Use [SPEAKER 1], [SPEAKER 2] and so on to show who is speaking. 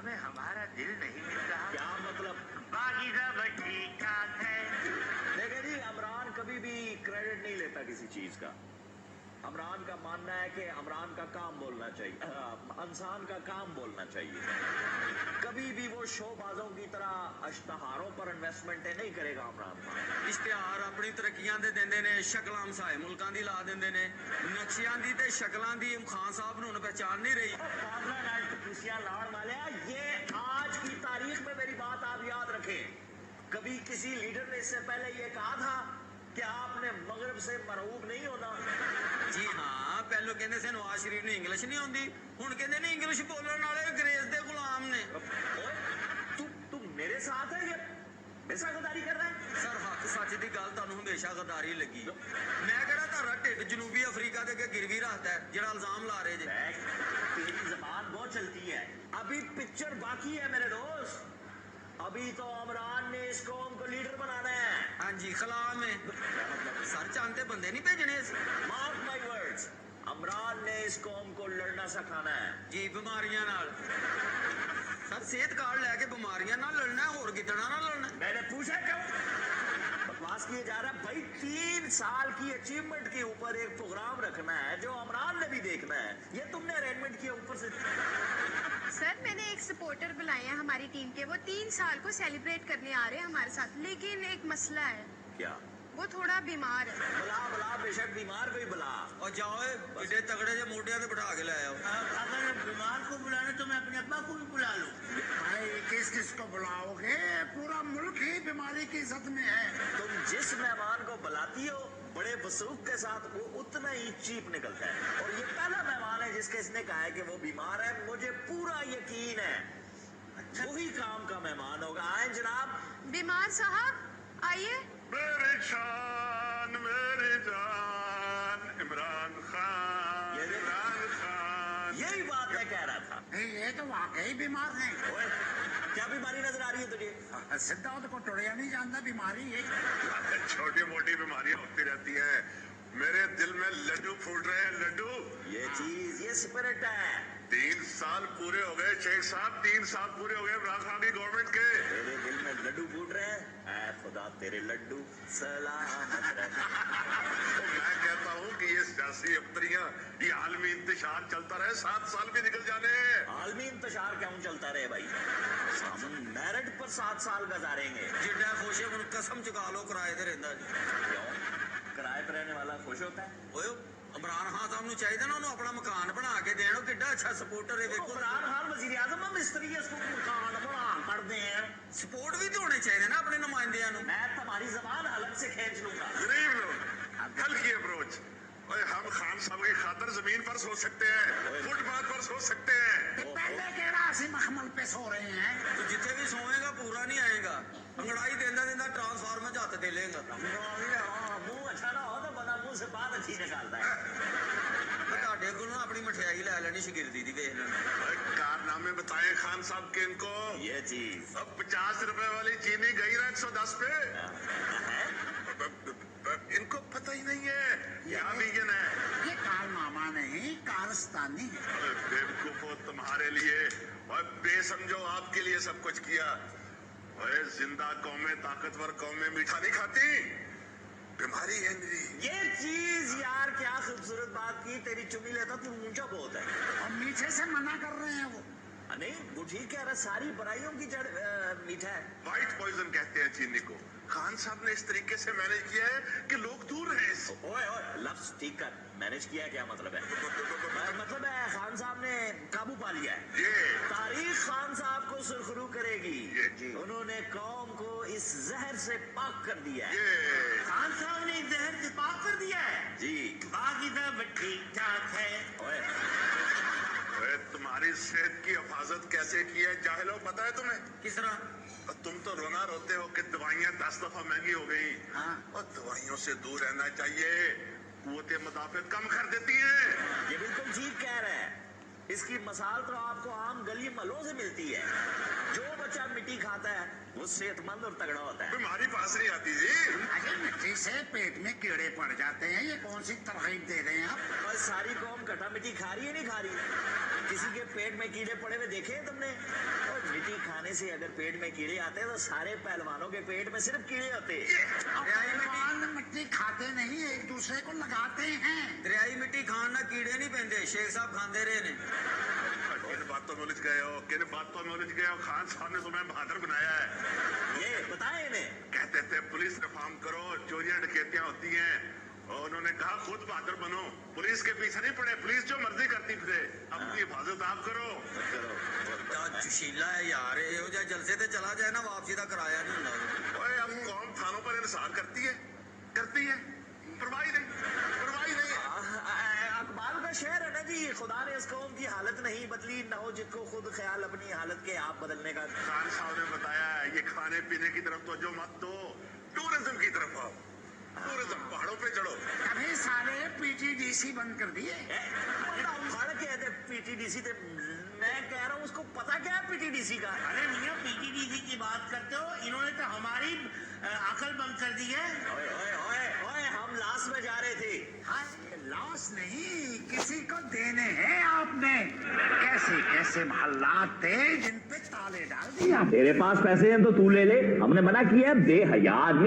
[SPEAKER 1] हमें हमारा दिल नहीं मिल रहा।
[SPEAKER 2] क्या मतलब?
[SPEAKER 1] बाकी सब ठीक ठाक है।
[SPEAKER 2] देखिए जी, इमरान कभी भी क्रेडिट नहीं लेता किसी चीज का। इमरान का मानना है कि इमरान का काम बोलना चाहिए, इंसान का काम बोलना चाहिए। कभी भी वो शोबाजों की तरह इश्तहारों पर इन्वेस्टमेंट नहीं करेगा इमरान खान।
[SPEAKER 3] ਇਸ਼ਤਿਹਾਰ ਆਪਣੀ ਤਰੱਕੀਆਂ ਦੇ ਦਿੰਦੇ ਨੇ, ਸ਼ਕਲਾਂ ਮਸਾਏ ਮੁਲਕਾਂ ਦੀ ਲਾ ਦਿੰਦੇ ਨੇ, ਨਕਸ਼ਿਆਂ ਦੀ ਤੇ ਸ਼ਕਲਾਂ ਦੀ ਖਾਨ ਸਾਹਿਬ ਨੂੰ ਹੁਣ ਪਹਿਚਾਨ नहीं रही।
[SPEAKER 2] ये आज की तारीख में मेरी बात आप याद रखें। कभी किसी लीडर ने इससे पहले ये कहा था कि आपने मगरब से मरऊब नहीं होना।
[SPEAKER 3] ਜੀ ਹਾਂ, ਪਹਿਲੋਂ ਕਹਿੰਦੇ ਸੀ ਨਵਾਜ਼ ਸ਼ਰੀਫ ਨੂੰ ਇੰਗਲਿਸ਼ ਨਹੀਂ ਆਉਂਦੀ, ਹੁਣ ਕਹਿੰਦੇ ਨੇ ਇੰਗਲਿਸ਼ ਬੋਲਣ ਵਾਲੇ ਅੰਗਰੇਜ਼ ਦੇ ਗੁਲਾਮ ਨੇ।
[SPEAKER 2] तू मेरे साथ है ये ऐसा गद्दारी कर रहा है?
[SPEAKER 3] ਸਰ ਹੱਕ ਸੱਚ ਦੀ ਗੱਲ ਤੁਹਾਨੂੰ ਹਮੇਸ਼ਾ ਗਦਾਰੀ ਲੱਗੀ। ਮੈਂ ਕਿਹੜਾ ਤੁਹਾਡਾ ਢਿੱਡ ਜਨੂਬੀ ਅਫਰੀਕਾ ਦੇ ਅੱਗੇ ਗਿਰਵੀ ਰੱਖਦਾ ਹੈ ਜਿਹੜਾ ਇਲਜ਼ਾਮ ਲਾ ਰਹੇ ਜੇ।
[SPEAKER 2] तेरी जबान बहुत चलती है। अभी पिक्चर बाकी है मेरे दोस्त। अभी तो इमरान ने इस कौम को लीडर बनाना है।
[SPEAKER 3] ਹਾਂਜੀ ਖਲਾ में सर चांद ते बंदे नहीं भेजने ਸੀ।
[SPEAKER 2] मार्क माय वर्ड्स, इमरान ने इस कौम को लड़ना सिखाना है।
[SPEAKER 3] ਜੀ ਬਿਮਾਰੀਆਂ ਨਾਲ ਸਰ ਸਿਹਤ ਕਾਰਡ ਲੈ ਕੇ ਬਿਮਾਰੀਆਂ ਨਾਲ ਲੜਨਾ, ਹੋਰ ਕਿਤਨਾ ਨਾਲ ਲੜਨਾ।
[SPEAKER 2] मैंने पूछा क्यों? बकवास किए जा रहा है भाई। 3 साल की अचीवमेंट के ऊपर एक प्रोग्राम रखना है जो इमरान ने भी देखना है। ये तुमने अरेंजमेंट किया ऊपर से।
[SPEAKER 4] सर मैंने एक सपोर्टर बुलाए हैं हमारी टीम के, वो 3 साल को सेलिब्रेट करने आ रहे हैं हमारे साथ, लेकिन एक मसला है,
[SPEAKER 2] क्या?
[SPEAKER 4] वो थोड़ा बीमार है।
[SPEAKER 2] बुला बुला, बेशक बीमार कोई बुला।
[SPEAKER 3] और जाओ एडे तगड़े जे मोटिया ते बिठा के ले आओ।
[SPEAKER 1] अगर बीमार को बुलाने तो मैं अपने अब्बा को भी बुला लूं।
[SPEAKER 5] भाई किस किस को बुलाओगे? पूरा मुल्क ही बीमारी की जद में है।
[SPEAKER 2] तुम जिस मेहमान को बुलाती हो बड़े वसूख के साथ, वो उतना ही चीप निकलता है। और ये पहला मेहमान है जिसके इसने कहा है कि वो बीमार है। मुझे पूरा यकीन है वही काम का मेहमान होगा। आए जनाब।
[SPEAKER 4] बीमार साहब आइए।
[SPEAKER 5] मेरी शान मेरी जान इमरान खान,
[SPEAKER 2] ये देखो।
[SPEAKER 5] इमरान खान।
[SPEAKER 2] यही बात मैं कह रहा था।
[SPEAKER 5] नहीं, ये तो वाकई बीमार है।
[SPEAKER 2] ओए, क्या बीमारी नजर आ रही है तुझे?
[SPEAKER 5] सिद्धा हो तो टुड़िया नहीं जानता बीमारी है। छोटी मोटी बीमारियां होती रहती है। मेरे दिल में लड्डू फूट रहे हैं, लड्डू।
[SPEAKER 2] ये चीज, ये स्पिरिट है।
[SPEAKER 5] 3 साल पूरे हो गए शेख साहब, 3 साल पूरे हो गए इमरान खान की गवर्नमेंट के।
[SPEAKER 2] तेरे दिल में लड्डू फूट रहे हैं। ऐ खुदा तेरे लड्डू सलामत रहे।
[SPEAKER 5] तो मैं कहता हूँ कि ये सियासी अख्तरियां, ये आलमी इंतशार चलता रहे, 7 साल भी निकल जाने।
[SPEAKER 2] आलमी इंतशार क्यों चलता रहे भाई? हम मेरिट पर 7 साल गुजारेंगे।
[SPEAKER 3] जिड्डा खुश है उन्हें कसम चुका लो किराए ते रहिंदा जी।
[SPEAKER 2] क्यों? किराए पर रहने वाला खुश होता है?
[SPEAKER 3] ओए इमरान खान साहब ਨੂੰ ਚਾਹੀਦਾ ਨਾ ਉਹਨੂੰ ਆਪਣਾ ਮਕਾਨ ਬਣਾ ਕੇ ਦੇਣ। ਉਹ ਕਿੱਡਾ ਅੱਛਾ ਸਪੋਰਟਰ ਹੈ ਵੇਖੋ।
[SPEAKER 2] इमरान खान वजीर आजम हम मिस्त्री है, इसको मकान बना कर दें।
[SPEAKER 3] ਸਪੋर्ਟ ਵੀ ਤੇ ਹੋਣੇ ਚਾਹੀਦੇ ਨਾ ਆਪਣੇ ਨੁਮਾਇੰਦਿਆਂ ਨੂੰ।
[SPEAKER 2] मैं तुम्हारी जबान अलग से खींच लूंगा।
[SPEAKER 5] गरीब लोग हल्की अप्रोच। हम खान साहब की खातर जमीन पर सो सकते हैं, फुटपाथ पर सो सकते हैं।
[SPEAKER 1] पहले कह रहा सी मखमल पे सो रहे हैं।
[SPEAKER 3] तो जिथे भी सोएगा पूरा नहीं आएगा। अंगड़ाई देंदा देंदा ट्रांसफार्मर च हत्थ दे लेगा।
[SPEAKER 2] मुंह अच्छा ना हो तो बंदा मुंह से बात अच्छी निकालता है।
[SPEAKER 3] ਤੁਹਾਡੇ ਕੋਲੋਂ ਆਪਣੀ ਮਠਿਆਈ ਲੈ ਲੈਣੀ ਸ਼ਗਿਰਦੀ ਦੀ ਵੇਖ ਲੈਣਾ।
[SPEAKER 5] कारनामे बताए खान साहब के इनको।
[SPEAKER 2] ये चीज
[SPEAKER 5] अब 50 रुपए वाली चीनी गई ना 110 पे। इनको पता ही नहीं है क्या विजन है।
[SPEAKER 1] ये कारनामा नहीं, कारस्तानी है।
[SPEAKER 5] बेवकूफो, तुम्हारे लिए और बेसमझो आपके लिए सब कुछ किया। अरे जिंदा कौमें, ताकतवर कौमें मीठा नहीं खाती। बीमारी है इनकी।
[SPEAKER 2] ये चीज यार क्या खूबसूरत बात की। तेरी चुमी लेता तू ऊंचा बहुत है।
[SPEAKER 1] और मीठे से मना कर रहे हैं वो।
[SPEAKER 2] नहीं वो ठीक कह रहा, सारी बुराइयों की जड़ मीठा है।
[SPEAKER 5] व्हाइट पॉइजन कहते हैं चीनी को। खान साहब ने इस तरीके से मैनेज किया है कि लोग दूर रहे इससे।
[SPEAKER 2] ओए ओए, लफ्ज ठीक कर। मैनेज किया क्या मतलब है? मतलब है खान साहब ने काबू पा लिया है।
[SPEAKER 5] ये
[SPEAKER 2] तारीख खान साहब को सुरखरू करेगी।
[SPEAKER 5] जी।
[SPEAKER 2] उन्होंने कौम को इस जहर से पाक कर दिया है।
[SPEAKER 5] ये
[SPEAKER 1] खान साहब ने जहर से पाक कर दिया है।
[SPEAKER 2] जी।
[SPEAKER 1] बाकी सब ठीक ठाक है।
[SPEAKER 2] ओए,
[SPEAKER 5] अरे तुम्हारी सेहत की हिफाजत कैसे की है जाहिलो, पता है तुम्हें?
[SPEAKER 3] किस तरह?
[SPEAKER 5] और तुम तो रोना रोते हो कि दवाइयाँ 10 दफा महंगी हो गई।
[SPEAKER 1] हाँ।
[SPEAKER 5] और दवाइयों से दूर रहना चाहिए, कुव्वते मुदाफियत कम कर देती है।
[SPEAKER 2] ये बिल्कुल ठीक कह रहा है। इसकी मसाल तो आपको आम गली मलों से मिलती है। जो बच्चा मिट्टी खाता है वो सेहतमंद और तगड़ा होता है।
[SPEAKER 5] बीमारी पास नहीं आती जी।
[SPEAKER 1] अरे मिट्टी से पेट में कीड़े पड़ जाते हैं। ये कौन सी तरकीब दे रहे हैं आप?
[SPEAKER 2] और सारी कौम खट्टा मिट्टी खा रही है नहीं खा रही? किसी के पेट में कीड़े पड़े हुए देखे हैं तुमने? और मिट्टी खाने से अगर पेट में कीड़े आते हैं तो सारे पहलवानों के पेट में सिर्फ कीड़े होते हैं।
[SPEAKER 1] पहलवान मिट्टी खाते नहीं, एक दूसरे को लगाते हैं।
[SPEAKER 3] दरियाई मिट्टी खान ना कीड़े नहीं पैंदे, शेख साहब खांदे रहे ने।
[SPEAKER 5] किन बातों में उलझ गए हो, किन बातों में उलझ गए हो? खान साहब ने तुम्हें बहादुर बनाया है।
[SPEAKER 2] ये बताए इन्हें।
[SPEAKER 5] कहते थे पुलिस रिफॉर्म करो, चोरियां डकैतियां होती हैं, और उन्होंने कहा खुद बहादुर बनो, पुलिस के पीछे नहीं पड़े, पुलिस जो मर्जी करती फिरे, अपनी हिफाजत आप करो।
[SPEAKER 3] क्या जोशीला है यार, ਇਹੋ ਜਿਹਾ ਜਲਸੇ ਤੇ ਚਲਾ ਜਾਏ ਨਾ ਵਾਪਸੀ ਦਾ ਕਿਰਾਇਆ नहीं ਹੁੰਦਾ।
[SPEAKER 5] ओए, अब कौन थानों पर इंसार करती है? करती है, परवाही नहीं, परवाही नहीं है।
[SPEAKER 2] अकबाल का शेर है ना जी, खुदा ने इस कौम की हालत नहीं बदली, न हो जिसको खुद ख्याल अपनी हालत के आप बदलने का।
[SPEAKER 5] खान साहब ने बताया ये खाने पीने की तरफ तो जो मत दो, टूरिज्म की तरफ आओ, टूरिज्म पहाड़ों पे चढ़ो।
[SPEAKER 1] अभी सारे पीटीडीसी बंद कर दिए।
[SPEAKER 2] फड़ के थे पीटीडीसी थे, मैं कह रहा हूँ उसको पता क्या है पीटीडीसी का?
[SPEAKER 1] अरे मियाँ पीटीडीसी की बात करते हो, इन्होंने तो हमारी अकल बंद कर दी है।
[SPEAKER 2] ओए ओए ओए ओए, हम लास्ट में जा रहे थे।
[SPEAKER 1] लॉस नहीं, किसी को देने हैं आपने। कैसे कैसे महल्लात थे जिन पे ताले डाल दिया।
[SPEAKER 6] तेरे पास पैसे हैं तो तू ले ले, हमने मना किया है बेहया आदमी।